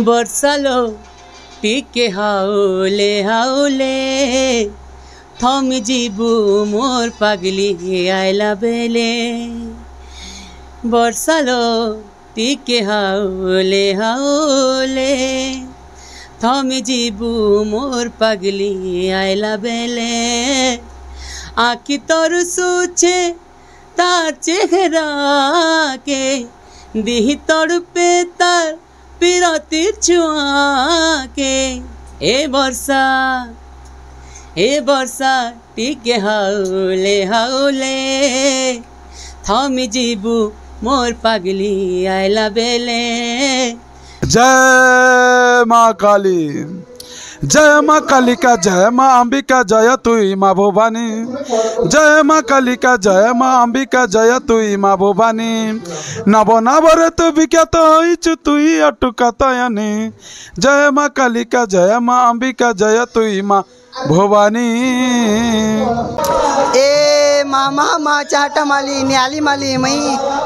ବର୍ଷାଲୋ ଟିକେ ହାଉଲେ ହାଉଲେ थमी जीबू मोर पागली आइला बेले वर्षालो टिके हाउले हाउले थमी जीबू मोर पागली आइला बेले आखि तोर सूचे तार चेहरा के दिही तोड़ पे तार पिरती छुआ के ए वर्षा टिके हाउले हाउले थमी जीबू मोर पागली आइला बेले। जय माँ काली, जय माँ कालिका, जय माँ अंबिका, जय तुई माँ भवानी। जय माँ कालिका, जय माँ अंबिका, जय तुई माँ भवानी। नव नवर तु विख्यात होइचु तुई अटुका तयनी। जय माँ कालिका, जय माँ अंबिका, जय तुई माँ भवानी। ए मामा मा चाट माली न्याली माली मई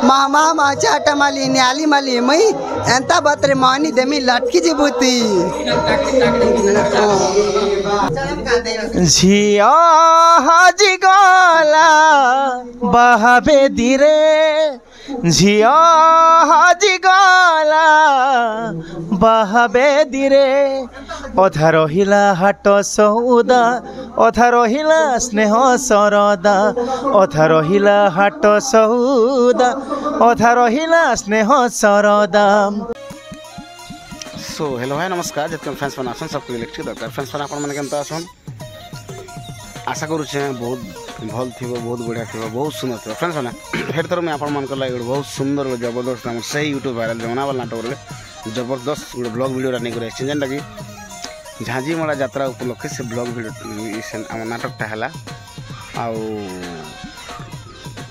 मामा मा चाट माली न्याली माली मई एंता बतरे मानी देमी लटकी जिबूती झिया हाजी गला बहाबे धीरे झिया हाजी गला बहाबे धीरे अधा रहिला हाट सौदा अधा रहिला स्नेह सरदा अधा रहिला हाट सौदा अधा रहिला स्नेह सरदा। सो हेलो हाय नमस्कार जितने फ्रेंड्स मैंने आसन सबको इलेक्ट्रिक दरकार फ्रेंड्स मैंने आपण मैंने केमता आसन आशा करुचे बहुत भल थी बहुत बढ़िया थी बहुत सुंदर थी फ्रेंड्स मैंने फिर थर मैं आपण मन लगे बहुत सुंदर जबरदस्त आम से यूट्यूब वायरल जमुना वाला नाटक जबरदस्त गोटे ब्लॉग वीडियो नहीं कर जेनटा कि झाँझीमड़ा यात्रा उपलक्षे से ब्लॉग वीडियो आम नाटकटा है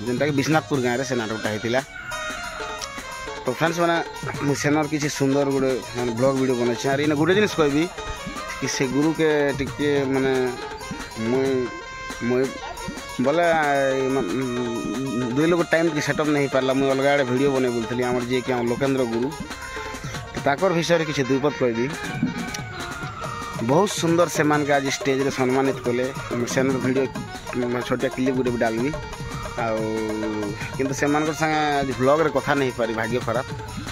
जेनटा कि विश्वनाथपुर गाँव से नाटकटा होता तो फ्रेंड्स मैंने सेनर किसी सुंदर गोटे मैंने ब्लॉग वीडियो बनाई और इन गोटे जिन कहबी कि से गुरु के टिके मैंने मुई बोले दुई लोग टाइम की सेटअप नहीं पारा मुझे अलग आड़े वीडियो बने बोलती आम जी कि लोकेन्द्र गुरु ताकर विषय किसी दुईपद कहबी बहुत सुंदर से मान के आज स्टेज रे सम्मानित कले सेनर वीडियो छोटिया क्लिप गोटे भी डालबी किंतु से संगे आज ब्लॉग रे कथा नहीं पारी भाग्य खराब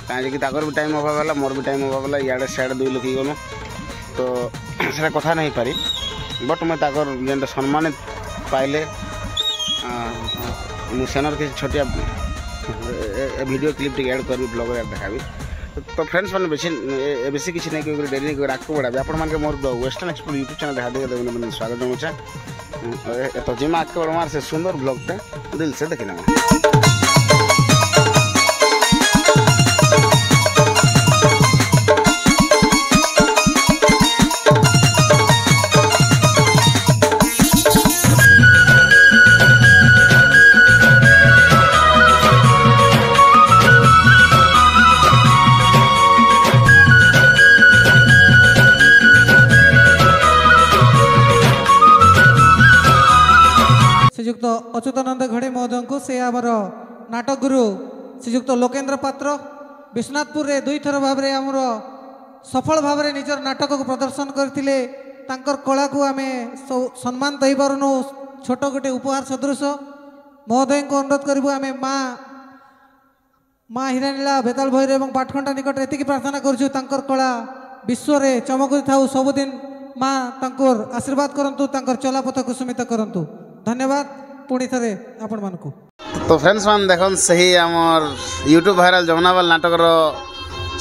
कहीं कि भी टाइम अभाव है मोर भी टाइम अभाव है इे सियाड़े दुई लोग गलु तो से कथा नहीं पारी बट मैं जेन सम्मानित पाइले सेनर किसी छोटिया वीडियो क्लिप टी एड करी ब्लॉग देखाबी तो फ्रेंड्स मैंने बेसी किसी नहीं कोई डेरी नहीं आगे बढ़ाबी आपण मैंने मोर वेस्टर्न एक्सप्लोर यूट्यूब चैनल देखा देखे मैंने स्वागत जनाऊे तो जिमा आगे बढ़वार से सुंदर ब्लॉगटा दिल से देखी ना। श्रीजुक्त अच्युतानंद घड़े महोदय को से आमर नाटक गुरु श्रीजुक्त लोकेन्द्र पात्र विश्वनाथपुर रे दुई थर भाव आमर सफल भाव निजर नाटक को प्रदर्शन करते कला को आम सम्मान दे पारुनु छोट गोटे उपहार सदृश महोदय को अनुरोध करूँ आम माँ हिरानीला बेताल भैर और पाटखंडा निकट एति प्रार्थना करुँ कला विश्व में चमकु था सबुदिन माँ आशीर्वाद करूँ चलापथ कुसुमित करूँ धन्यवाद पुणी थे आपण मान को। तो फ्रेंड्स मान देख सही आमर यूट्यूब वायरल जमुनावाल नाटक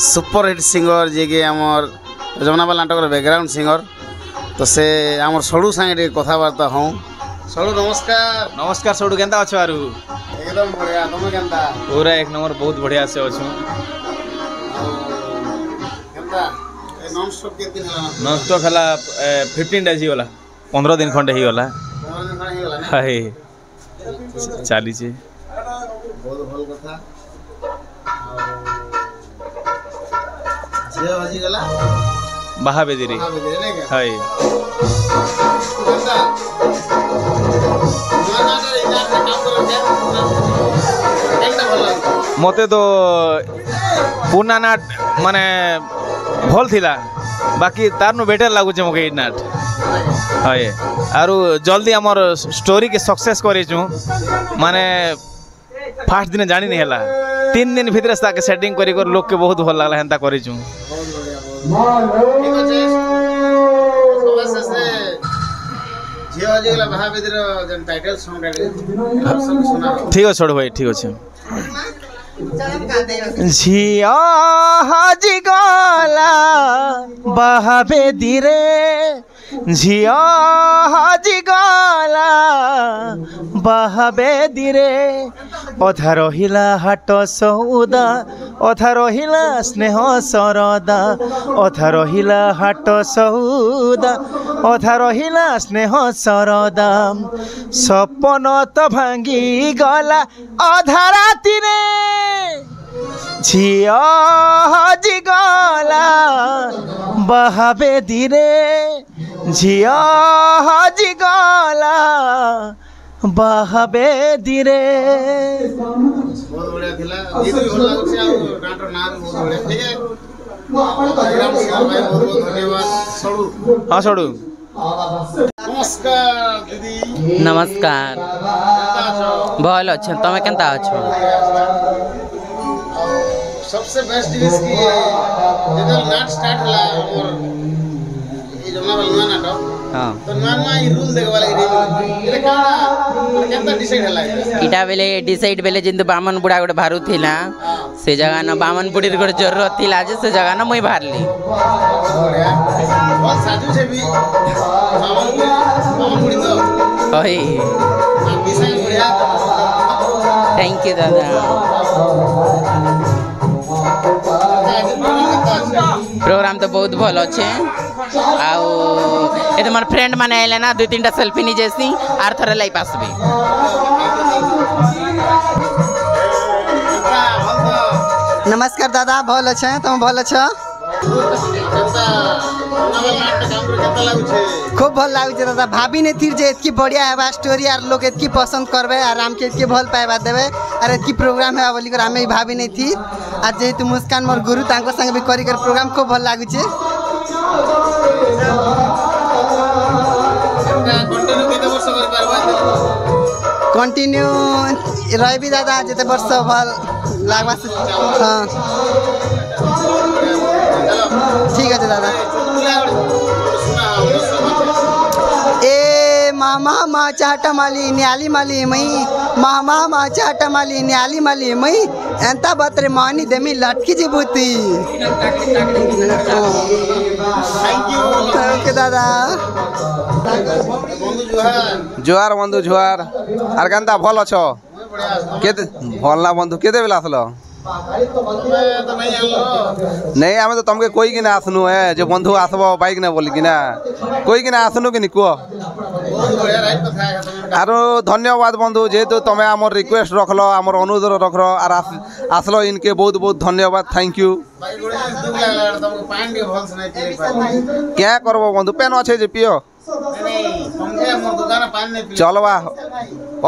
सुपर हिट सिंगर जी के आमर जमुनावाल नाटक बैकग्राउंड सिंगर तो से आमर सड़ू सांगे कथबार्ता हूँ सड़ू नमस्कार। नमस्कार सड़ू केंता अच्छो आरु एकदम बढ़िया तुम केंता पूरा एक नंबर बहुत बढ़िया से अच्छो नॉन स्टॉप के दिन नॉन स्टॉप हला 15 डेज ही होला 15 दिन खंडे ही होला हाय चली बहुत भल कथा जे बाजी गला महाबेदिरी हाय मते तो पुराना नाट माने भल थिला बाकी तार नु बेटर लागुचे मके नाट हाय आरो जल्दी हमर स्टोरी के सक्सेस करे छु माने फास्ट दिन जानी नहीं हला 3 दिन भीतर से सेटिंग करी कर लोग के बहुत भल लागला हेंता करी छु ठीक है छोड़ भाई ठीक अच्छे झिया हाजी गला बहाबे धीरे झिया हाजी गला बहाबे धीरे अधा रहिला हाट सौदा अधा रहिला स्नेह सरदा अधा रहिला हाट सौदा अधा रहिला स्नेह सरदा सपन तो भांगी गला अधा राति रे झिया हाजी गला बहाबे धीरे झिया हाजी गला बहाबे धीरे बहुत बढ़िया थिला गीत भी भल लागछ आ गांटर नाम बहुत बढ़िया ठीक है राम सिंह भाई बहुत बहुत धन्यवाद सडू हाँ सडू नमस्कार दीदी नमस्कार भल अच्छे तुम केनता अच्छो सबसे बेस्ट चीज की जब नाट स्टार्ट होला और ये जमना वाला नाटक हाँ तो नुआ ई रूल देख वाला ये केनता डिसाइड होला इटा बेले डिसाइड बेले जिंदु बामन बुढ़ा गोटे बाहरु थिला से जगह न बामन बुढ़ी गोटे जरूरत थिला जे से जगह न मुई बाहरली बढ़िया बहुत साजू से भी बामन बुढ़ी तो ओही विषय बढ़िया थैंक यू दादा प्रोग्राम तो बहुत भल अच्छे आउ ये मोर फ्रेंड माने आइले ना 2-3टा सेल्फी नि जेसी आर थरे लाई पासबी नमस्कार दादा भल अच्छे तुम भल अच्छ खूब भल लागुचे दादा भाभी ने तीर जे इतकी बढ़िया है स्टोरी आर लोग इतकी पसंद करबे आर आम के इतकी भल पाएबा देबे आर इतकी प्रोग्राम है बोली कर आमे भाभी नहीं थी आज जेहेतु मुस्कान मोर गुरु तांको संग भी करी कर प्रोग्राम खूब भल लागुचे कंटिन्यू रहबी दादा जते वर्ष भल लागबा से हां ठीक है दादा ए मामा मा चाटा माली न्याली माली मई मामा मा चाटा माली न्याली माली मई एंता बतरे मानी देमी लटकी जिबूती थैंक यू दादा जोहार बंधु जोहार आर केनता भल अछ केते भल ना बंधु केते बेला आसलो नहीं आमे तो तुमके कोई कि ना आसनु है जो बंधु आसबो बाइक ने बोली कि ना कोई कि ना आसनु कि नि को आरो धन्यवाद बंधु जेहेतु तुमे हमर रिक्वेस्ट रखलो हमर अनुरोध रखलो आर आसलो इनके बहुत बहुत धन्यवाद थैंक यू क्या करबो बंधु पेन अच्छे जे पियो चलवा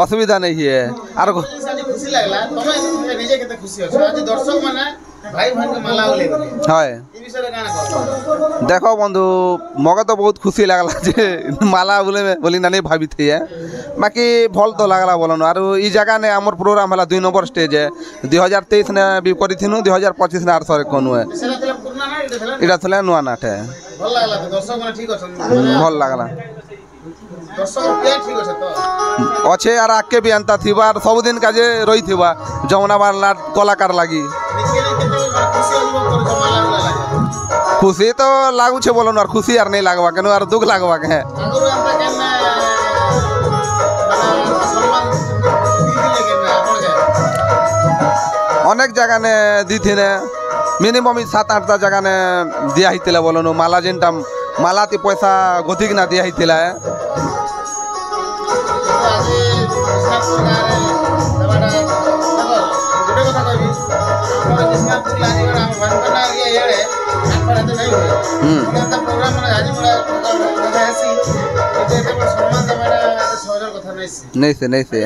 असुविधा नहीं है आर खुशी लागला तमे निजे केते खुशी अछि आज दर्शक माने भाई भाई के माला ओले हाय ई विषय रे गाना कहबो देखो बंधु मगे तो बहुत खुशी लागला जे माला बोले में बोली ना नहीं भाभी थी है बाकी भल तो लागला बोलन आरो ई जगह ने हमर प्रोग्राम हला 2 नंबर स्टेज है 2023 ने भी करी थिनु 2025 ने आर सरे कोनु है इडा थला नुआ नाट है भल लागला दर्शक माने ठीक अछन भल लागला दर्शक के ठीक अछ तो अच्छे यार आके भी अंता थी बार सब दिन का जे रही थी बा जमुना बार लाट कलाकार लागी खुशी तो लागू छे बोलो ना खुशी यार नहीं लागवा केनो यार दुख लागवा के अनेक जगह ने दी थी ने मिनिमम 7-8 जगह ने दिया ही तिला बोलो माला जेनटा माला ती पैसा गोथिक ना दिया ही तिला है नहीं से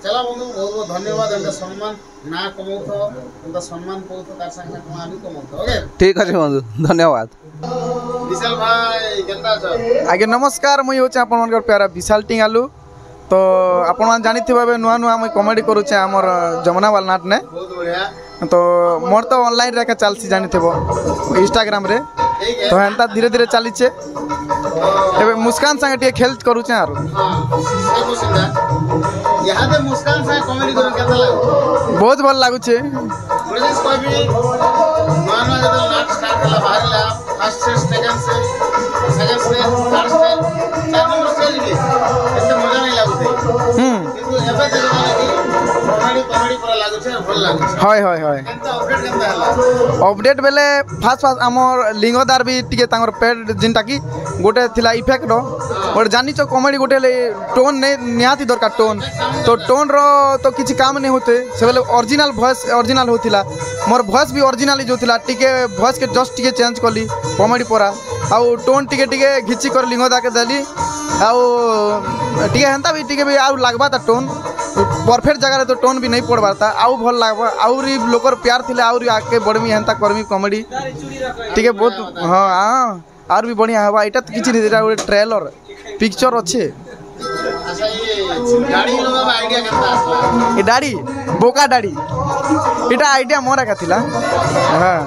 चला बंधु बहुत बहुत धन्यवाद एंता सम्मान ना कमौथो एंता सम्मान पौथो तार संग संग आमी कमौथो ओके ठीक अच्छे बंधु धन्यवाद। विशाल भाई केनता छ आगे नमस्कार मुई होचे आपन मनकर प्यारा विशाल टिंगालू तो आपन मान जानि थिबा नुआ नुआ मुई कॉमेडी करूचे हमर जमुना वाल नाट ने बहुत बढ़िया तो मोर तो ऑनलाइन रे का चलसी जानि थिबो इंस्टाग्राम रे तो हेंता धीरे धीरे चलीचे एबे मुस्कान संग टे खेल करूचे आरो हां सुंदर यहाँ पे मुस्कान से कॉमेडी करो केता लागो बहुत भल लागुचे मुझे कोई भी नुआ नुआ जब नाट स्टार्ट कला बाहर ला first stage second stage third stage चार नंबर स्टेज भी एते मजा नहीं लागुते किंतु एबे देखो कि कॉमेडी पूरा लागुचे भल लागुचे हाय हाय हाय केनता अपडेट केनता हला अपडेट बेले फास्ट फास्ट आमर लिंगदार भी टिके तांगर पेड जिनटा की गोटे थिला इफेक्ट रो और जानी छ कॉमेडी गोटे टोन ने निहाती दरकार टोन तो टोन रो तो किछि काम नहीं होते से बेले ओरिजिनल वॉइस ओरिजिनल होतिला मोर वॉइस भी ओरिजिनल जो थिला टिके वॉइस के जस्ट टिके चेंज करली कॉमेडी परा आउ टोन टिके टिके घिची कर लिंगदा के देली आउ टिके हंता भी टिके भी आउ लागबा ता टोन परफेक्ट जगह तो टोन भी नहीं पड़वा था आउ भल लागबा आउरी लोकर प्यार थिले आउरी आके बड़मी हंता करमी कॉमेडी टिके बहुत हां हां और भी बढ़िया हवा एटा तो किछि नहीं एटा ट्रेलर पिक्चर अच्छे अच्छा ये गाड़ी लोगा आईडिया केनता आसला ये दाढ़ी बोका दाढ़ी एटा आइडिया मोरा का थिला हां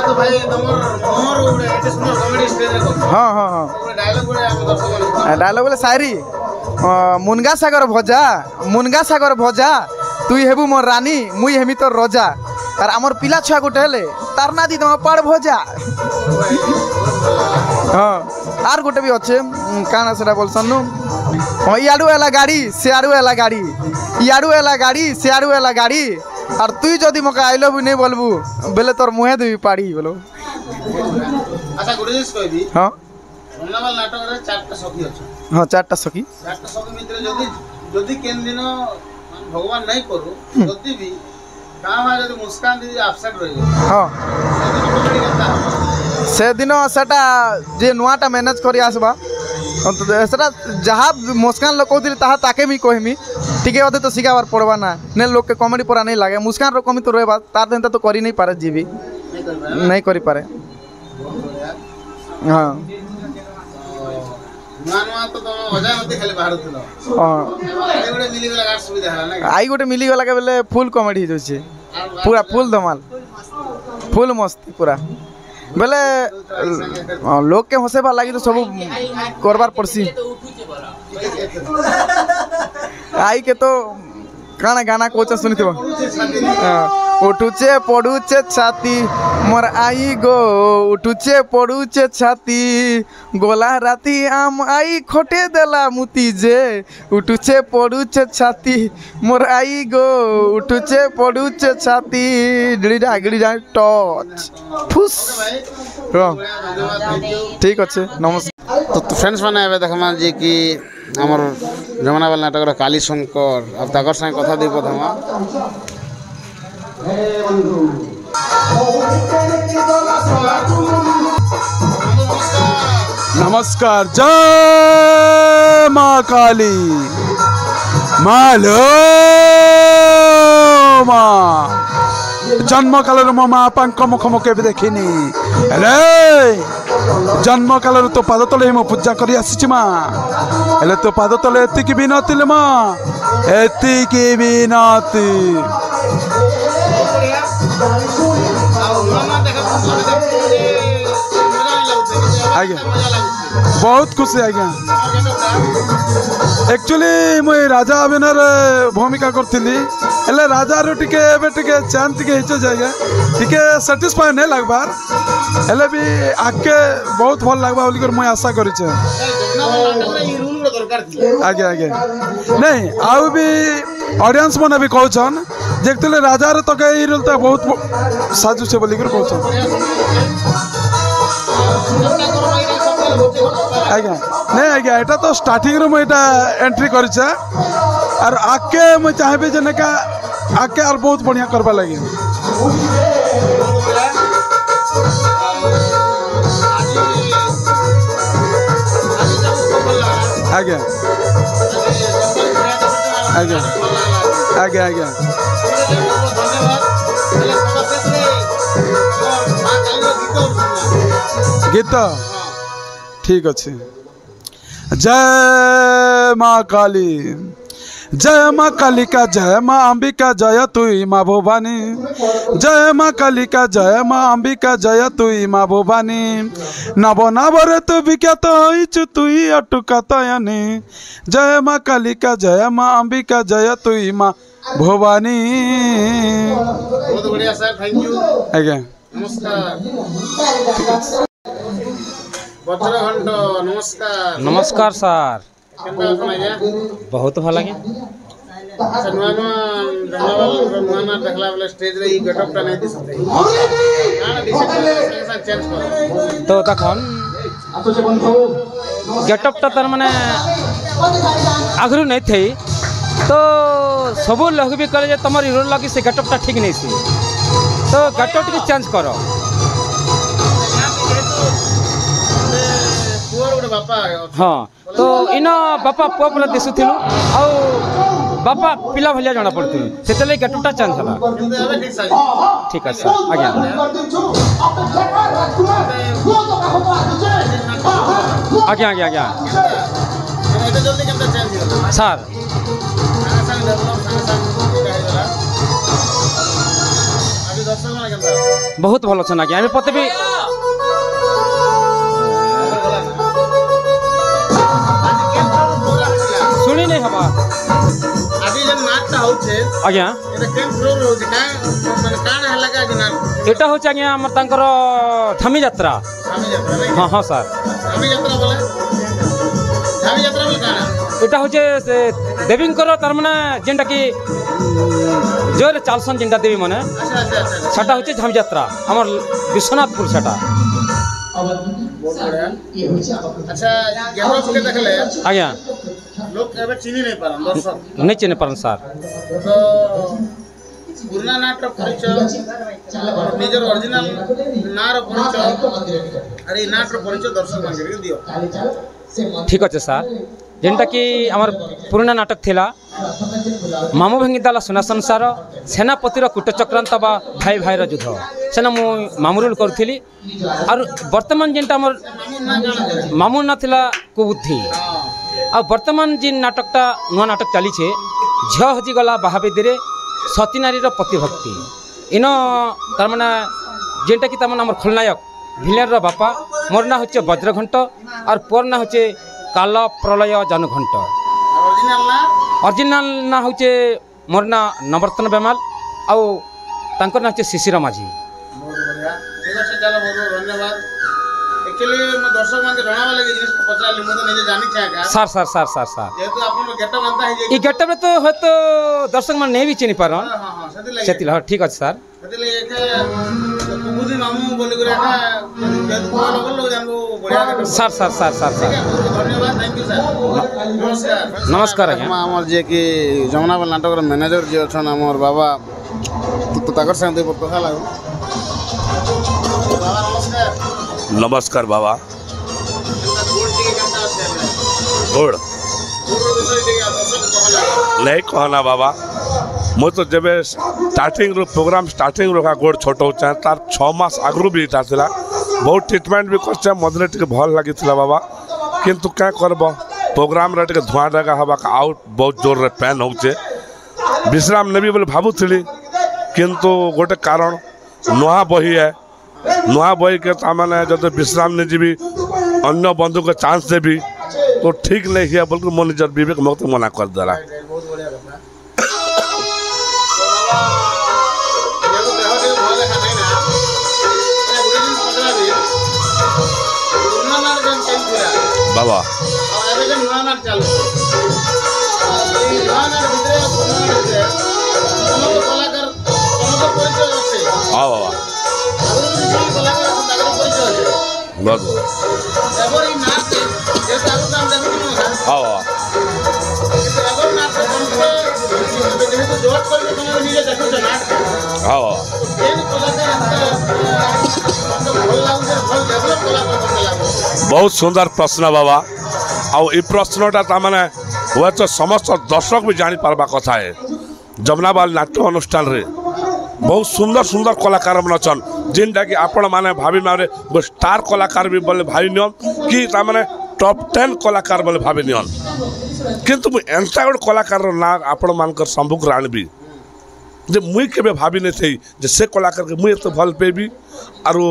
तो भाई तमर उड़े एते सुंदर कॉमेडी स्टेज रे हां हां हां डायलॉग उड़े हम दर्शक डायलॉग बोले शायरी मुनगा सागर भजा तुई हेबु मोर रानी मुई हेमी तो रजा और आमर पिला छुआ गोटे हेले तार ना दी तुम पाड़ भजा हाँ आर गोटे भी अच्छे काना सेटा बोलसन हाँ इाड़ू एला गाड़ी सियाड़ू एला गाड़ी इाड़ू एला गाड़ी सियाड़ू एला गाड़ी और तुई जदि मका आई लव यू नहीं बोलबू बेले तोर मुहे देबी पाड़ी बोलो अच्छा गुरुजी कहबी हाँ जमुनावाल नाटक रे चारटा सखी अछि हाँ चारटा सखी भितर जदि केन दिन भगवान नहीं करू जदि भी गाँव जदि मुस्कान दीदी आबसेंट रही हाँ से दिन सेटा जे नुआटा मैनेज करी आसबा सेटा जहाँ मुस्कान लोग कहते ताहा ताके भी कहमी ठीक है तो शिखाबार पड़वा ना ने लोग के कॉमेडी पड़ा नहीं लगे मुस्कान रो कमी तो रहे तार दिन तो करी नहीं पारे जी भी नहीं करी पारे हाँ आई गोटे मिली गला के बेले फुल कॉमेडी हो जाए पूरा फुल धमाल फुल मस्ती पूरा बेले लोग के हंसेबा लगी तो सब करबार पड़सी आई के तो काना गाना कोचा सुनी थो उठुचे पड़ुचे छाती मोर आई गो उठुचे पड़ुचे छाती गोला राती आम आई खोटे देला मुती जे उठुचे पड़ुचे छाती मोर आई गो उठुचे पड़ुचे छाती गिड़ी टच फुस ठीक अच्छे नमस्कार तो फ्रेंड्स मैंने एवं देखमा जे कि आमर जमुनावाल नाटक काली शंकर अब ताकर संग कथा दी प्रथम नमस्कार जय माँ काली मालो माँ जन्म काल मो माँ बापा मुख मु के देखनी जन्म काल तो पाद तले मो पूजा कर आसी माँ हेले तो पाद तले एतिक भी नथिले माँ एतिक भी नथी आज्ञा बहुत खुशी आज्ञा एक्चुअली मुई राजा अभिनय भूमिका करी हेले राजा टिके चैन टिके आज्ञा टिके साटिस्फाई नहीं लगबार हेले भी आगे बहुत भल लगवा बोलिक मुई आशा करें आज्ञा आज्ञा नहीं आउ भी ऑडियंस मैंने भी कहन देखते राजा तो कई रोल तो बहुत साजु से बोलिक आज्ञा नहीं आज्ञा एटा तो स्टार्टिंग रो मुझे एंट्री करें और आगे मुझे चाहे जेनेका आगे और बहुत बढ़िया करवा लगे आज्ञा ଆଜ୍ଞା ଆଜ୍ଞା ଆଜ୍ଞା गीत ठीक अच्छे जय माँ काली जय माँ कालिका जय माँ अंबिका जय तुई माँ भवानी जय माँ कालिका जय माँ अंबिका जय तुई माँ भवानी नव नवरे तु विख्यात होइछु तुई अटुका तयनी जय माँ कालिका जय माँ अंबिका जय तुई माँ भवानी बहुत बढ़िया सर थैंक यू आज्ञा नमस्कार वज्रघंट नमस्कार नमस्कार सर केनता अछन आज्ञा बहुत भल लगे अच्छा नुआ नुआ देखला बेले स्टेज रे ई गेटअप टा नहीं दिसते काना डिसाइड संग चेंज कर तो तखन गेटअप टा तर माने आगरु नहीं थई तो सब लोग भी कहे तुम हिरो लगी से गेटअप टा ठीक नहीं सी तो गेटअप टी चेंज करो हाँ तो इन बापा पुआ पिला दिशुलु आ बापा पिला भलिया जाना पड़ते से गेटअप टा चेंज होला ठीक है सर आज्ञा आज्ञा आज्ञा आज्ञा सर बहुत भल अच्छा आज्ञा पते भी शुणी नहीं हवा आज्ञा एटा होचे आज्ञा हमर तांकर धामी यात्रा हाँ हाँ सर एटा होचे से देवींकर तार माने जेंटा कि जोर चालसन जेंटा देवी माने सेटा होचे धामी यात्रा हमर विश्वनाथपुर सेटा अच्छा गेटअप के देखले आज्ञा लोग एबे चिनी नहीं पारन दर्शक नहीं चिन्ह पारन सर तो पुराना नाट परिचय निजर ओरिजिनल नार परिचय अरे नाट परिचय दर्शक मांगे दियो ठीक अच्छे सर जेनटा कि आमर पुराना नाटक थिला मामू भांगी दाला सुना संसार सेनापतिर कूटचक्रांत बा भाई भाईर युद्ध सेना मु मामुरुल करुली और वर्तमान जेनटा आमर मामू ना थिला कुबुद्धि आ वर्तमान जिन नाटकटा नुआ नाटक चली छे झ हजी गला बाहाबेदी रे सती नारीर प्रतिभक्ति इन तार माने जेनटा कि तार माने आमर खलनायक भिलेन बापा मोर ना होचे वज्रघंट और पुअर ना होचे काल प्रलय जनघंट ओरिजिनल ना होचे मोर ना नवर्तन बेमाल आउ तांकर ना होचे शिशिर माझी बहुत बढ़िया ठीक है चलो बहुत धन्यवाद एक्चुअली मैं दर्शक मान के जणावा लगे जिनिस को पचाली मते निजे जानि चाहेगा सर जेतु आपन गेटअप बनता है जे ई गेटअप रे तो है तो दर्शक मन नहीं भी चिनी पारन हां सेति सेति हां ठीक अछि सर सेति लगे के कुबुदी मामू बोली करे का जेतु लोग जानबो बढ़िया गेटअप सर धन्यवाद थैंक यू सर नमस्कार नमस्कार आज्ञा हमर जे कि जमुनाबल नाटक रे मैनेजर जे छन हमर बाबा तो ताकर संग दे कथा लागो बाबा नमस्कार नमस्कार बाबा गोड़ नहीं कहना बाबा मु तो जब स्टार्टिंग प्रोग्राम स्टार्टिंग का गोड़ छोट हो तार 6 मास आगु भी इटा था बहुत ट्रिटमेंट भी कर मदने टे भल लगी बाबा किंतु क्या करब प्रोग्राम रे धुआं जगह हवा आउट बहुत जोर रे पेन होचे विश्राम नेबी बोले भावुली किंतु गोटे कारण नुआ बही है नुआ बही के ताने जब विश्राम नहीं जीवी अन्य बंधु को चांस देवी तो ठीक नहीं है बोल मो निजर विवेक मत मना कर देला बाबा हाँ बाबा बहुत हाँ बाबा हाँ बाबा बहुत सुंदर प्रश्न बाबा आउ ई प्रश्नटा तामाने हुए तो समस्त दर्शक भी जानी पारबा कथा है जमुनाबाल नाट्य अनुष्ठान रे बहुत सुंदर सुंदर कलाकार मन अछन जिनटा कि आपण माने भाभी मारे स्टार कलाकार भी बोले भाई नियन कि तामाने टॉप 10 कलाकार बोले भाभी नियन किंतु एंता गोटे कलाकार ना आपण मानकर संमुख राणबी जे मुई केबे भाभी नहीं थी जे से कलाकार के मुई एत भल पेबी आरो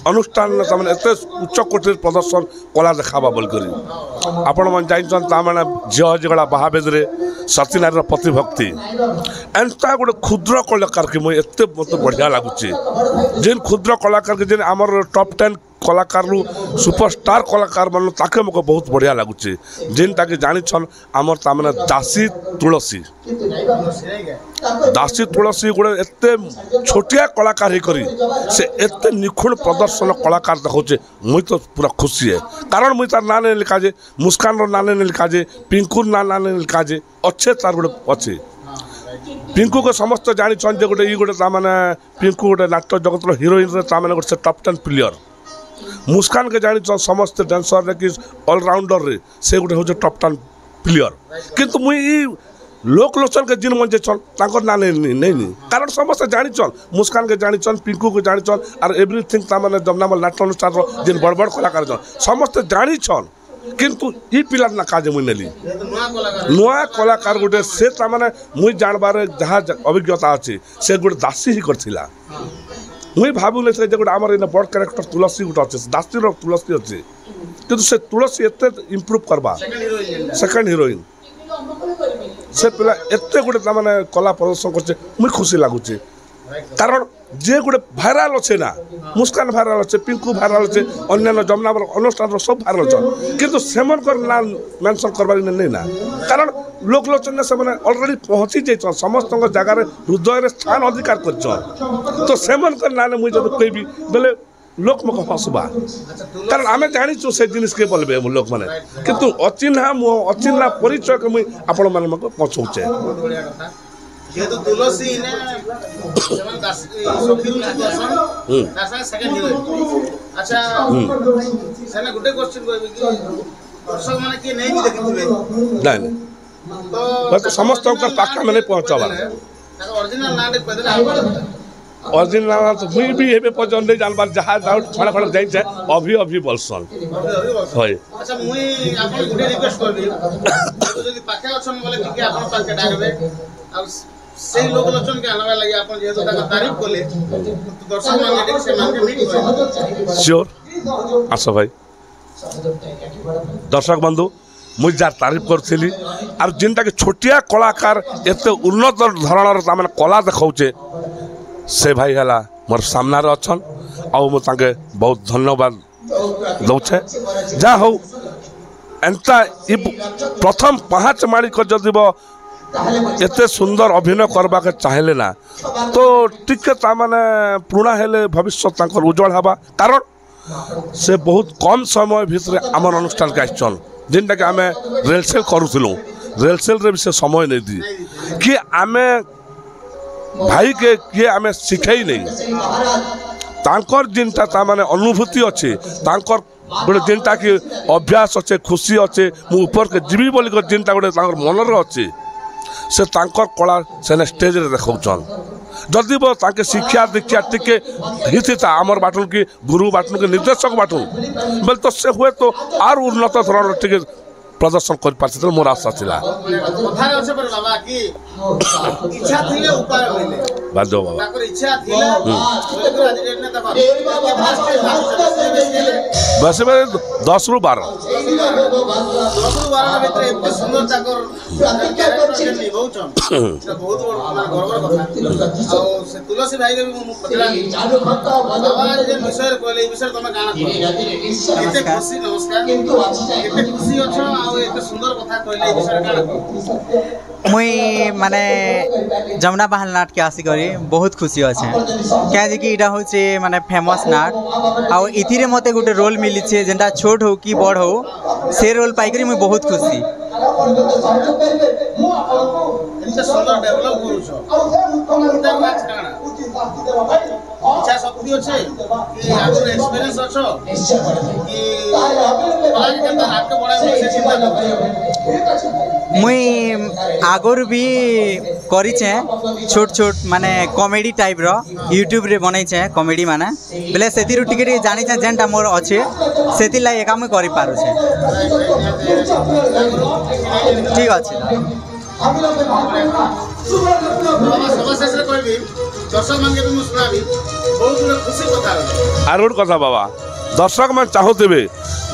अनुष्ठान तामाने एत उच्च कोटिर प्रदर्शन कला देखाबा बोल करी आपण मन जाइछन तामाने झियो झगड़ा बाहाबेद रे सत्यनारायण प्रतिभक्ति एंता गोटे क्षुद्र कलाकार के मुई एत मत बढ़िया लागुची जेन क्षुद्र कलाकार के जेन आमर टॉप 10 कलाकार सुपरस्टार कलाकार मन ताके मको बहुत बढ़िया लगुचे जेनटा कि जानी छन आमर तामने दासी तुलसी गोटे एते छोटिया कलाकार ही करी से एते निखुण प्रदर्शन कलाकार देखौचे मुई तो पूरा खुशी है कारण मुई तार नाने लिखा जे मुस्कान रो नाने लिखा जे पिंकू नाने लिखा जे अच्छे तार गोटे अच्छे पिंकू को समस्त जानी छन जे गोटे ई गोटे तामने पिंकू गोटे नाट्य जगत रो हीरोइन रे तामने गोटे टॉप 10 प्लेयर मुस्कान के जानी समस्त डांसर रे कि ऑलराउंडर रे से गोटे हो टॉप 10 प्लेयर किंतु मुई लोक लोचन के जिन मन जे छन ताकर ना नहीं कारण समस्त जानी मुस्कान के जानी पिंकू के जानी और एवरीथिंग तामने जमुनाबाल नाट्य अनुष्ठान रो जिन बड़ बड़ कलाकार छन समस्त जानी किंतु ई पिला ना काजे मुई नेली नुआ कलाकार गोटे से तामने मुई जानबार जहाँ अभिज्ञता अछि से गोटे दासी ही करथिला मुई भाबु नहीं जे गोटे आमर इन बड़ कैरेक्टर तुलसी गोटे अच्छे दासी तुलसी अच्छे किंतु से तुलसी एत इम्प्रूव करवा सेकेंड हीरोइन से पिला एत गोटे तामने कला प्रदर्शन करछे मुई खुशी लागुचे कारण जे गोटे भाइराल अच्छे ना मुस्कान भाइराल अच्छे पिंकू भाइराल अच्छे अन्य जमुनाबाल अनुष्ठान सब भाइराल अच्छे किंतु सेमनकर ना मेंशन करबार नहीं ना कारण लोक लोचन से अलरेडी पहुँची जाइछन समस्त जगार हृदय स्थान अधिकार कर तो सेमनकर ना मुझे जब कहबी बोले लोक मक हसबा कारण आम जानी से जिनिस के बोलबे लोक मैंने किंतु अचिन्हा परिचय के मुई आपण मान पहुँचे जेहेतु तुलसी ने जमन दास सखीरु दर्शन दास सेकंड हीरो अच्छा सेना गुटे क्वेश्चन कहबी कि दर्शक माने के नहीं भी देखिथिबे नहीं तो समस्त का पाका में नहीं पहुंचवा ओरिजिनल नाम पदला ओरिजिनल नाम तो मुई भी हेबे पजन नहीं जानबार जहां डाउट खड़ा खड़ा जाई छै अभी बलसन होय अच्छा मुई आपन गुटे रिक्वेस्ट करबी तो जदी पाका अछन बोले ठीक है आपन पाका डाकबे अब से लोक लोचन के आनबा लगे आपन जेहेतु ताका तारीफ कोले तो दर्शक मान से मान के मीट होय श्योर आसो भाई दर्शक बंधु मुझे जार तारीफ करी और जिनटा कि छोटिया कलाकार एत उन्नत धरणर तामने कला देखौचे से भाई है मोर सामना अच्छन आउ मुझे बहुत धन्यवाद दौचे जहाँ हो एंता प्रथम 5 माड़ी कर जदि एते सुंदर अभिनय करबा के चाहले ना तो टिके तामने पुराना हेले भविष्य तांकर उज्जवल हवा कारण से बहुत कम समय भितर आमर अनुष्ठान के आसन जिनटा कि आम रेलसेल करूँ रेलसेल रे भी से समय नहीं दी कि आम भाई के किए आम शिखई नहीं तांकर जिनटा तामने अनुभूति अच्छे तांकर गोटे जिनटा कि अभ्यास अच्छे खुशी अच्छे मु ऊपर के जीवी बोल जिनटा गोटे मनर अच्छे से तांकर कला से स्टेज रे देखौछन जदि वो ताके शिक्षा दीक्षा टिके हिता आमर बाटन की गुरु बाटन के निर्देशक बाटन बोल तो से हुए तो आर उन्नत धरण टिके प्रदर्शन कर पाते मोर आशा थिला कथा আছে पर बाबा की इच्छा थिले उपाय मिले बाजो बाबा ताकर इच्छा थिला बोले आज डेट ने तब बस में 10 रु 12 भीतर एते सुंदर ताकर कैरेक्टर के निभाउछन से बहुत गर्वर कथा आ से तुलसी भाई के भी मु पतला बाबा जे विषय कहले विषय तमे गाना केते खुशी नमस्कार केते खुशी अछो आ एते सुंदर कथा कहले विषय गाना मुई माने जमुनाबाल नाट के आसी करी बहुत खुशी अच्छे क्या कि इटा हूँ माने फेमस नाट आउ इथिरे मते गोटे रोल मिली जेनटा छोट हो कि बड़ हो से रोल पाइकरी मुई बहुत खुशी इनसे सुंदर डेवलप करूछो इंटर मैच काना इच्छा शक्ति अच्छे कि आगुर एक्सपीरियंस अच्छो कि कला के केनता नाटक बड़ाई से चिंता कर मुई आगुर भी करिछे छोट छोट माने कॉमेडी टाइप रो यूट्यूब रे बनाई छे कॉमेडी माने बेले सेति रु टिके जानि छे जेंटा मोर अच्छे सेति लाई एका मुई करि पारु छे ठीक अछि আর গোটে কথা বাবা দর্শক মানে চাহুবে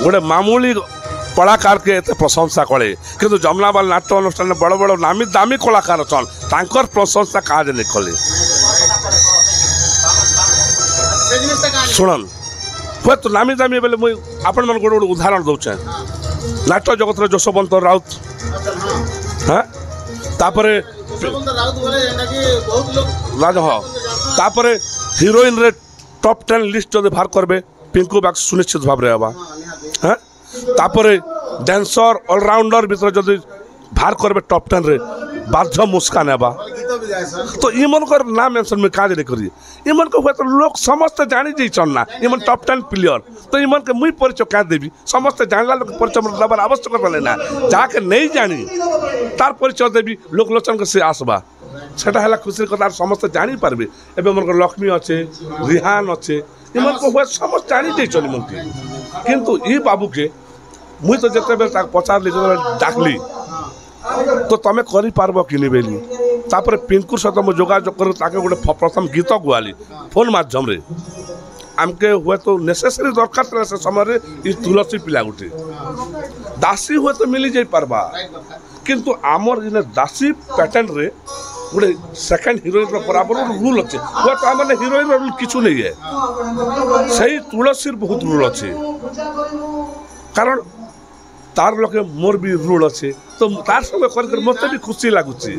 গোটে মামুলি কলাকার কে এতে প্রশংসা করে কিন্তু যমুনাবাল নাট্য অনুষ্ঠানে বড় বড় নামি দামি কলাকার অছন তাঙ্কর প্রশংসা কাজে নে কলে শুনন হুয়েত নামি দামি বেলে মুই আপন মান গোটে গোটে উদাহরণ দউছে নাট্য জগতর যশবন্ত রাউত হ্যাঁ তারপরে রাজা হ তারপরে হিরোইন রে টপ 10 লিস্ট যদি বাহার করবে পিঙ্কু বাগ সুনিশ্চিত ভাবে হবা হ্যাঁ তারপরে ড্যান্সর অলরাউন্ডর ভিতরে যদি বাহার করবে টপ 10 রে বাধ্য মুস্কান হবা তো ইমনকর না মেনশন মে কাজ রে করি ইমনকে হয়তো লোক সমস্ত জানি যাইছন না ইমন টপ 10 প্লেয়ার তো ইমনকে মুই পরিচয় কাজ দেবি সমস্ত জানলা লোক পরিচয় দেবার আবশ্যকতা নেই না যাকে নেই জানি তার পরিচয় দেবি লোক লোচনকে সে আসবা সেটা হলা খুশির কথা আর সমস্ত জানি পারবে এবে মনকর লক্ষ্মী আছে রিহান আছে ইমনকে হয়তো সমস্ত জানি যাইছন ইমনকে কিন্তু ই বাবুকে মুই তো যেতেবেলে তাকে পচারলি যেতেবেলে ডাকলি তো তুমি করে পারব কি নেবেলি তারপরে পিঙ্কুর সাথে মু যোগাযোগ করে তাকে গোটে প্রথম গীত গুয়ালি ফোন মাধ্যমে আমকে হয়তো নেসেসারি দরকার ଥିଲା সে সময় ই তুলসী পিলা গোটে দাসী হয়তো মিলি যাই পারবা কিন্তু আমার ইনে দাসী প্যাটার্ন রে গোটে সেকেন্ড হিরোইন বরাবর রুল আছে হয়তো আমার হিরোইন রুল কিছু নেই সেই তুলসীর বহুত রুল আছে কারণ তার লোকে মোর বি রুল আছে তো তার সঙ্গে করে মতো বি খুশি লাগুছে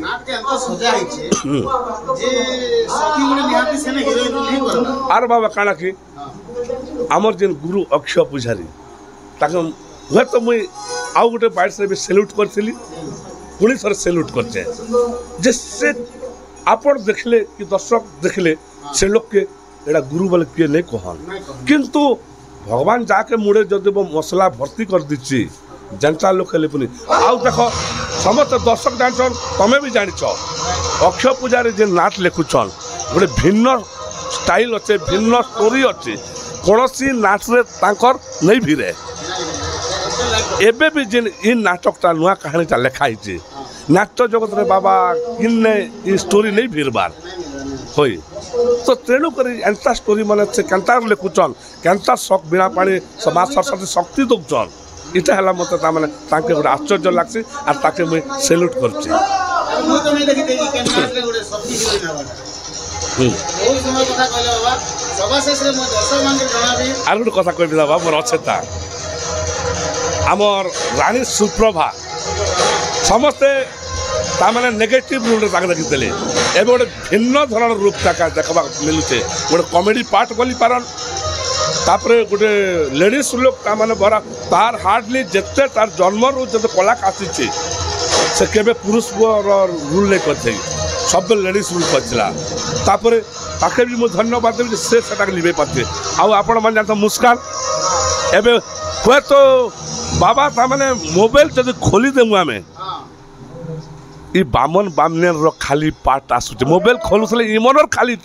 আর বাবা কাଣା কি আমার যে গুরু অক্ষয় পূজারী তাকে হয়তো মুই আউ গোটে বাইরে বি সেলুট করছিলি পুনি থরে সেলুট করছে যে সে আপন দেখলে কি দর্শক দেখলে সে লোককে এটা গুরু বলে কিয়ে নেই কহন কিন্তু ভগবান যাকে মুড়ে যদি মশলা ভর্তি করে দিচ্ছি जनता लोक हेले पुनी आउ देख समस्त दर्शक जानछन तमे भी जानिछ अक्षय पूजारे जे नाट लेखुछन गोटे भिन्न स्टाइल अच्छे भिन्न स्टोरी अच्छे कौनसी नाट रे तांकर नहीं भिरे एबे भी जे इन नाटकटा नुआ कहानीटा लेखाई छे नाट्य जगत रे बाबा किन्ने ई स्टोरी नहीं भिरबार होई तो तेणु करी एंता स्टोरी माने से केंता लेखुछन केंता शक बिना पानी समाज सरस्वती शक्ति दउछन इटा हला मत तामाने ताके गोटे आश्चर्य लागसी और ताके मुई सेल्यूट करछि आर गोटे कथा कहबी बाबा मोर अछेता आमर रानी सुप्रभा समस्ते तामाने नेगेटिव रूल ताके देखितेले एबे गोटे भिन्न धरण रूप ताका देखबा मिलुचे गोटे कॉमेडी पार्ट बोली पारन तापरे गोटे लेडीज लोक तामाने बरा तार हार्डली जिते तार जन्म रू जब कलाक आसी से केबे पुरुष रूल नहीं करते सब लेडीज रूल करथिला तापरे ताके भी मु धन्यवाद देबी से सेटा लिबे पाते आउ आपण मन जानत मुस्कान एबे हुए तो बाबा तामाने मोबाइल जब खोली देमु आमे ई बामन बामनेर रो खाली पार्ट आसुचे मोबाइल खोलुसले इमनर खाली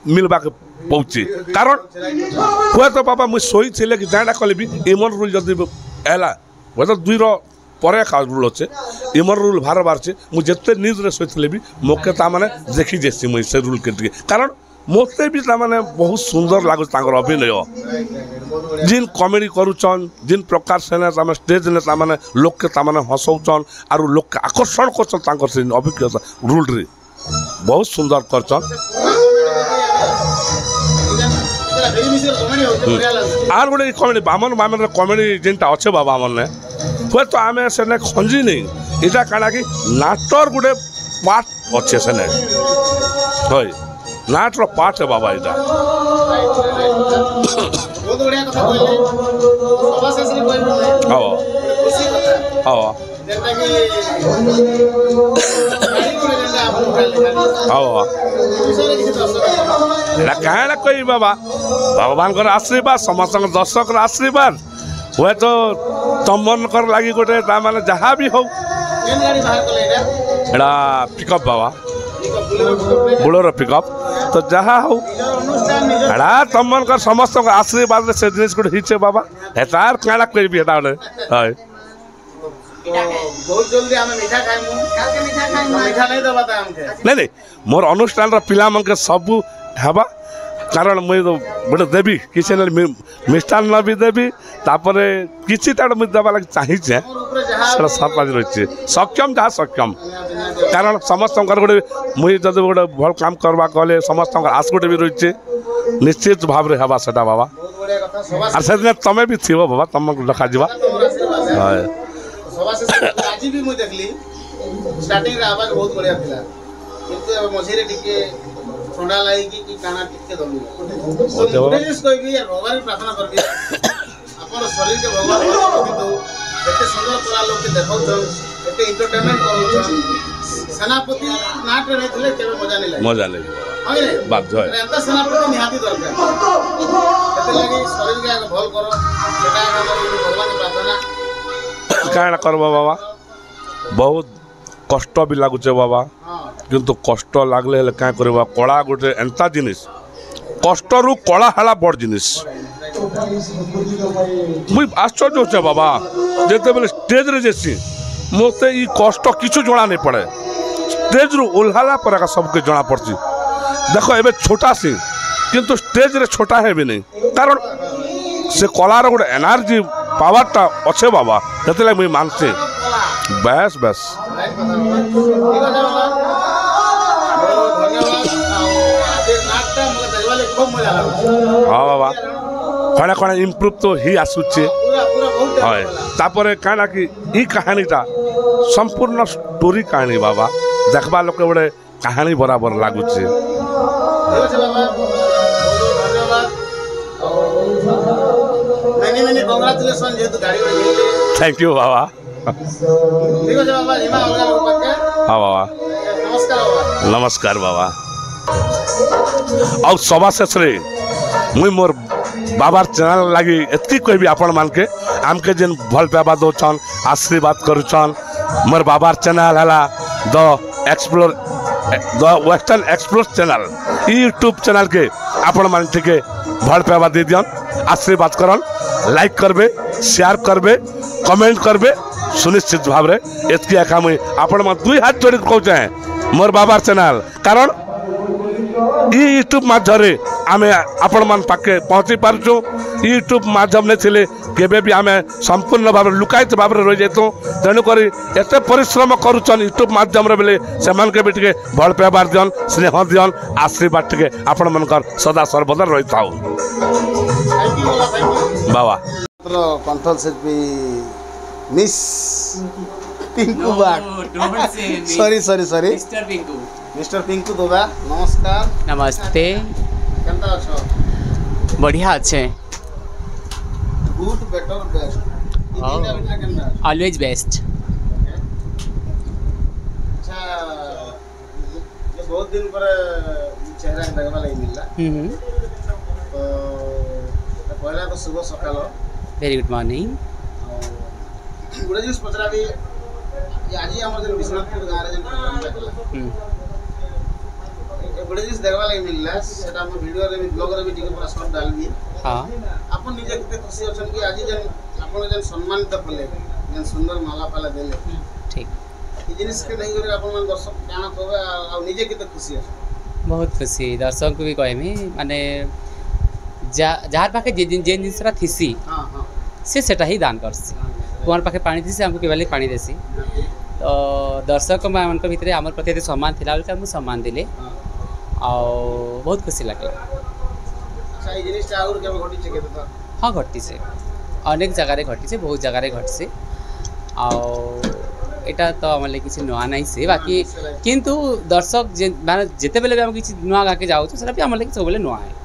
मिलबा के पहुँची कारण हुए तो बाबा मुझे शोई थे कि जाना कले भी इमन रूल जदि एला हुए तो दुई रे का रूल अच्छे इमन रूल बार बार से मुझे जिते न्यूज रे शोई भी मोके तामाने देखी जेसी मुझे से रूल के कारण मते भी तामाने बहुत सुंदर लागु तांकर अभिनय जिन कॉमेडी करूचन जिन प्रकार से तामे स्टेज ने तामाने लोक के तामाने हसौचन आरु लोक के आकर्षण करचन तांकर से अभिज्ञता रूल रे बहुत सुंदर करचन आर गोटे कमेडी बामन बामन कमेडी जेनटा अच्छे बाबा मन हुए तो आम से खंजी नहीं इटा काना कि नाटर गोटे पार्ट अच्छे से है नाटर पार्ट है बाबा इटा हाँ क्या कही बाबा भगवान आशीर्वाद समस्त दर्शक आशीर्वाद हुए तो तुम मन लगी गोटे माने जहाँ भी हो एड़ा पिकअप बाबा बुलोर पिकअप तो जहाँ हो एड़ा तुम मन समस्त आशीर्वाद से जिन गोटे हिचे बाबा हेतार क्या कह गोटे बहुत जल्दी हमें मीठा खाइमु मीठा नहीं दबा था हमके नहीं मोर अनुष्ठान पिला मन के सब हेबा कारण मुझे तो गोटे देवी किसी मिष्टान्न भी देवी तापर किसी मुझे देवा लगे चाहिए सब आज रही सक्षम जहाँ सक्षम कारण समस्त गोटे मुझे जब गोटे भल काम करवा कहले समस्त आस गोटे भी रही निश्चित भाव में हेबा सेटा बाबा और से तमें भी थी बाबा तुम रखा जा आज भी मुझे देखली स्टार्टिंग रे आवाज बहुत बढ़िया थिला किंतु मझिरे टिके ठंडा लागी कि काना टिके दमी तो मुझे जिस कोई भी भगवान प्रार्थना करबी अपन शरीर के भगवान तो एते सुंदर तोरा लोग के देखौ छन एते एंटरटेनमेंट करू छन सेनापति नाट रे थिले केबे मजा नहीं हां बात जो है एता सेनापति निहाती दरकार एते लागि शरीर के आगे भल करो सेटा भगवान प्रार्थना क्या करवा बाबा बहुत कष्ट भी लगुचे बाबा किंतु कष्ट लगले क्या करवा कला गोटे एंता जिनिस कष्ट रु कला है बड़ जिनिस मुई आश्चर्य होचे बाबा जेते बेले स्टेज रे जेसी मोते ई कष्ट किछु जना नहीं पड़े स्टेज रु ओल्हाला पर सबके जना पड़ती देखो एबे छोटा सी किंतु स्टेज रे छोटा है भी नहीं कारण से कलार गोटे एनर्जी पावरटा अच्छे बाबा से मुझे मानते बस बस हाँ बाबा खड़ा खड़ा इम्प्रूव तो ही आसूचे हाँ तापर क्या कि ई कहानीटा संपूर्ण स्टोरी कहानी बाबा देखबा लोक गोटे कहानी बराबर लगुचे थैंक यू बाबा हाँ बाबा नमस्कार बाबा और सभा शेष मुई मोर बाबार चैनल लगी एतकी कहबी आपण मान के आमके जेन भल पाइबा दौन आशीर्वाद करुचन मोर बाबार चैनल है the western explore channel YouTube channel के आपण मान टिके भल पाइबा दे दियन आशीर्वाद करन लाइक करबे शेयर करबे कमेंट करबे सुनिश्चित भाव में एतकी एका मुई आपण मान दुई हाथ जोड़ी कहूचे मोर बाबार चैनल कारण यूट्यूब माध्यम आम आपण मान पाके पहुँची पार्चु यूट्यूब माध्यम ने थिले केबे भी आम संपूर्ण भाव लुकायित भाव रही जातु तेणुक एत परिश्रम करुचन यूट्यूब माध्यम बेले से भी भल पाइबार दियन स्नेह दियन आशीर्वाद टे आपण मनकर सदा सर्वदा रही था बाबा control Shilpi miss Pinku sorry sorry sorry mister Pinku दोबा नमस्कार नमस्ते केनता अछो बढ़िया अच्छे good better best always best अच्छा ये बहुत दिन पर चेहरा देखबा लगी मिलला तो पहला तो सुबह सकाल वेरी गुड मॉर्निंग गुडे जिस पचरा भी आज हमर जे विश्वनाथपुर गाँव रे जे प्रोग्राम देखला गुडे जिस देखबा लगी मिलला सेटा हम वीडियो रे भी ब्लॉग रे भी टिके पूरा शॉर्ट डालबी हां अपन निजे केते खुशी अछन कि आज जे अपन जे सम्मानित पले जे सुंदर माला पाला देले ठीक ई जिनिस के नहीं करे अपन मन दर्शक काना कहबे आ निजे केते खुशी अछन बहुत खुशी दर्शक को भी कहमी माने जार पाखे जे जिनसरा थिसी हां हां से सेटा ही दान करसी कुआर पाखे पानी थी हमको केवल पानी देसी तो दर्शक मान भितर आम प्रति सम्मान थिला हम सम्मान दिले आ बहुत खुशी लगे हाँ घटी से अनेक जगार घटी से बहुत जगार घटी से आटा तो आम लगे किसी नुआ ना से बाकी किंतु दर्शक माने जिते बेले भी आम किसी नुआ गाके जाऊँ सेटा भी आम लगे सब नुआ है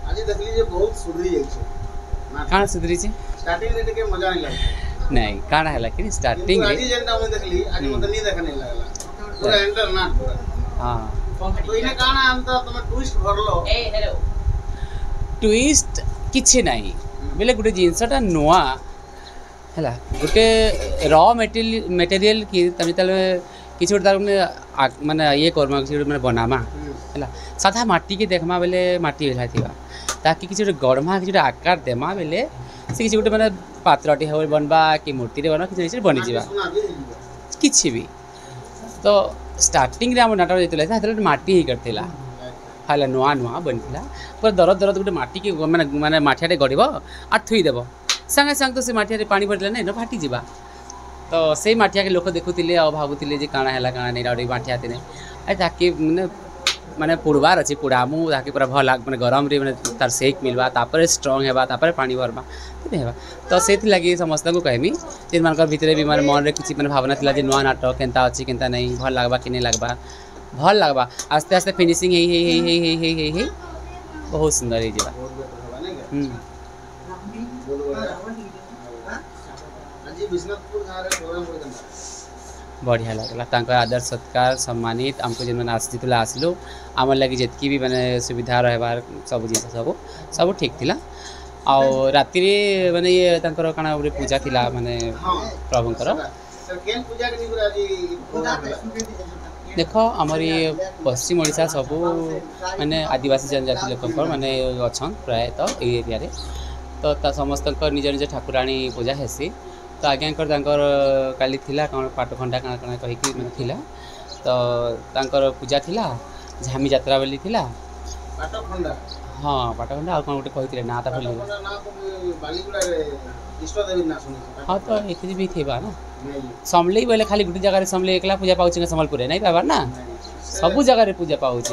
आज देखली जे बहुत सुधरी जाइछे काण सुधरी छे स्टार्टिंग रे टिके मजा नहीं लागला नहीं काण हैला कि स्टार्टिंग रे आज जेंटा मैं देखली आज मते नहीं देखा नहीं लागला पूरा एंटर ना हां तो इने काण हम तो तुम ट्विस्ट भरलो ए हेलो ट्विस्ट किछि नाही बेले गुटे जिंसटा नुआ हैला गुटे रॉ मटेरियल कि तमे तले किछि गोटे तार माने ये करमा किछि गोटे माने बनामा हैला साधा माटी के देखमा बेले माटी भेला थिबा ताकि किछि गोटे गढ़मा किछि गोटे आकार देमा बेले से किछि गोटे माने पात्रटी हो बनबा कि मूर्ति रे बना किछि बनि जिबा किछि भी तो स्टार्टिंग रे हम नाटक जेतले था माटी ही करथिला हैला नुआ नुआ बनथिला पर दरद दरद गोटे माटी के माने माने माठियाटे गड़िबो आ थुई देबो संगे संग तो से माठियारे पानी भरले नै न फाटी जिबा तो से माठिया के लोक देखुतिले आ भाबुतिले जे काना हैला काना नै राडी माठिया तिने आ ताके माने पुड़बार अछि पुड़ामु ताके पूरा भल माने गरम रे माने तार सेक मिलबा तापर स्ट्रांग हेबा तापर पानी भरबा तो हेबा तो सेति लागि समस्त को कहमी जे मानकर भितरे भी माने मन रे किछि माने भावना थिला जे नुआ नाटक केनता अछि केनता नै भल लागबा कि नै लागबा भल लागबा आस्ते आस्ते फिनिशिंग हे बहुत सुंदर हे जेबा बढ़िया लगला तांकर आदर सत्कार सम्मानित हमको जेन आसितला आसलो आमर लगी जेतकी भी माने सुविधा रहबार सब जिस सब ठीक थिला और राति रे माने ये तांकर काना पूजा थिला माने प्रभुंकर देख आमर ये पश्चिम ओडिशा सब माने आदिवासी जनजाति लोक माने अच्छन प्राय तो ए एरिया रे तो समस्त निज निज ठाकुराणी पूजा हेसी तो आज्ञाकर काली थिला कौन पाटखंडा काना काना कही कि माने थिला तो तांकर पूजा थिला झामी यात्रा बोली थिला पाटखंडा हां पाटखंडा आ कौन गोटे कहिथिले ना ता भूल बालीगुड़ा रे इष्ट देवी ना सुनी हां तो एथि भी थिबा ना समले बोले खाली गुटी जगह रे समले एकला पूजा पाउछ संबलपुर रे नहीं पाबा ना सब जगह रे पूजा पाउछ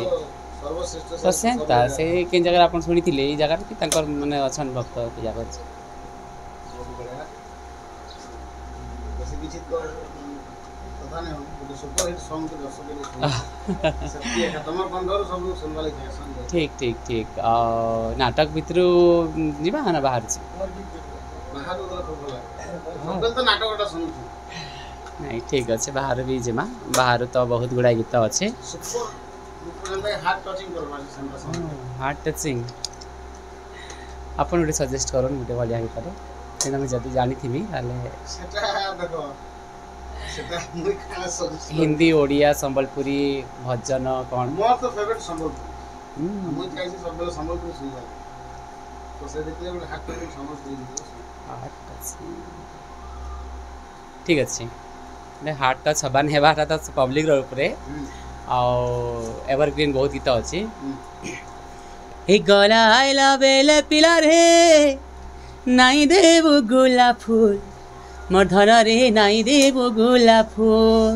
तो सेंता से केन जगह अपन सुनी थिले ई जगह कि तांकर माने अछन भक्त पूजा करछ ठीक ठीक ठीक नाटक भितर जीवा ना बाहर नहीं ठीक अच्छे बाहर भी जीमा बाहर तो बहुत गुड़ा गीत अच्छे हार्ट टचिंग आपन गोटे सजेस्ट करन गोटे बढ़िया गीत सेना मैं जदी जानी थी हिंदी ओडिया संबलपुरी भजन कौन मोर तो फेवरेट संबलपुरी मुई कैसे सब बेले संबलपुरी सुन जाय तो से देखले गोटे हार्ट टचिंग संबलपुरी ठीक अच्छे ने हार्ट टच हबान हेबाटा तो पब्लिक रो ऊपर आ एवरग्रीन बहुत गीत अच्छी हे गला आइला बेले पिला रे नाई देव गोलाप फूल मोर धन रे नाई देव गोलाप फूल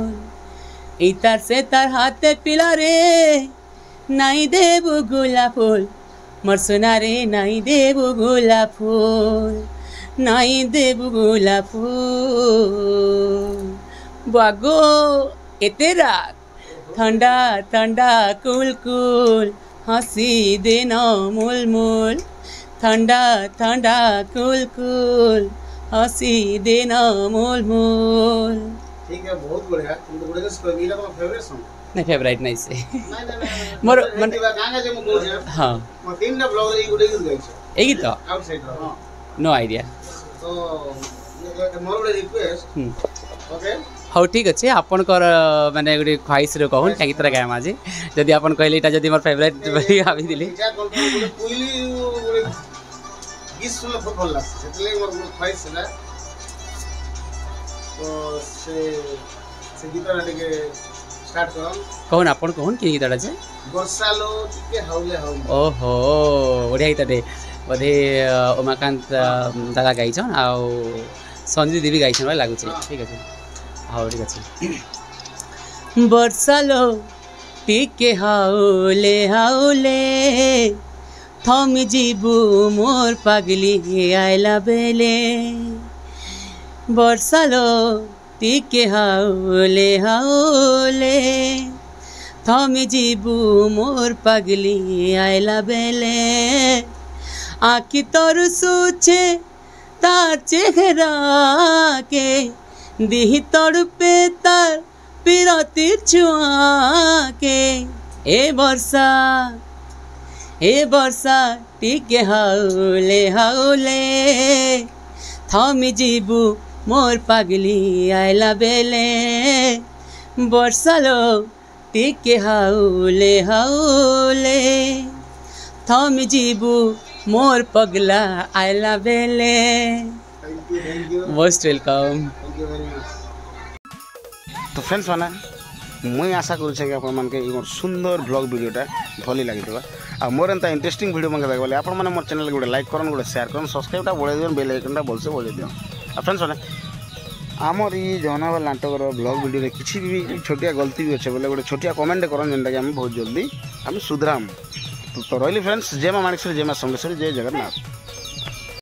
इतार से तार हाथे पिला रे नाई देव गोलाप फूल मोर सोना रे नाई देव गोलाप फूल नाई देव गोलाप फूल बागो एते रात ठंडा ठंडा कुल कुल हंसी देना मूल मूल ठंडा ठंडा कुल कुल हंसी देना मूल मूल ठीक है बहुत बढ़िया तुम गुडे के मीरा तो फेवरेट सॉन्ग नहीं फेवरेट नहीं से नहीं मोर मन गाना जे मो बोल हां म तीन ना ब्लॉग रे गुडे गीत गाइ छ ए गीत आउटसाइड हां नो आईडिया तो मोर बड़े रिक्वेस्ट ओके हाँ ठीक अच्छे आपनकर माने गोटे ख्वाहिश रे कहून क्या गीत गायम आज जदि आपन कहले इटा जदि मोर फेवरेट भाभी दिली कोइली गीत सुनले बहुत भल लागछ सेतले मोर ख्वाहिश है तो से गीतटा टिके स्टार्ट करम कहून आपन कहून कि गीतटा जे वर्षा लो टिके हाउले हाउले ओहो बढ़िया गीतटे बोधे उमाकांत दादा गाइछन आ संजीव देवी गाइछन भाई लागुछ ठीक है हाँ ठीक अच्छे वर्षा लो टिके हाउले हाउले थम जीबू मोर पागली आइला बेले वर्षा लो टिके हाउले हाउले थम जीबू मोर पागली आइला बेले आँखि तोर सोचे तार चेहरा के दिही तोड़ पे तार पिरती छुआ के ए वर्षा टिके हाउले हाउले थमी जीबू मोर पागली आइला बेले वर्षा लो टिके हाउले हाउले थमी जीबू मोर पगला आइला बेले। Most welcome. तो फ्रेंड्स माने मुई आशा करुचे कि आपण मानके सुंदर ब्लॉग वीडियोटा भली लागितबा आ मोर एंता इंटरेस्टिंग वीडियो मानके देखबा ले आपण माने मोर चैनल गोटे लाइक करन गोटे शेयर करन सब्सक्राइबटा बढ़ाई दियन बेल आइकनटा बोलसे बढ़ाई दियन। आ फ्रेंड्स माने आमर ई जहनावल नाटक ब्लॉग वीडियो रे किछि भी छोटिया गलती भी अच्छे बोले गोटे छोटिया कमेंट करन जेंटा कि हम बहुत जल्दी हम सुधराम। तो रही फ्रेंड्स जय मां माणिकेश्वरी जय मां समलेश्वरी जय जगन्नाथ।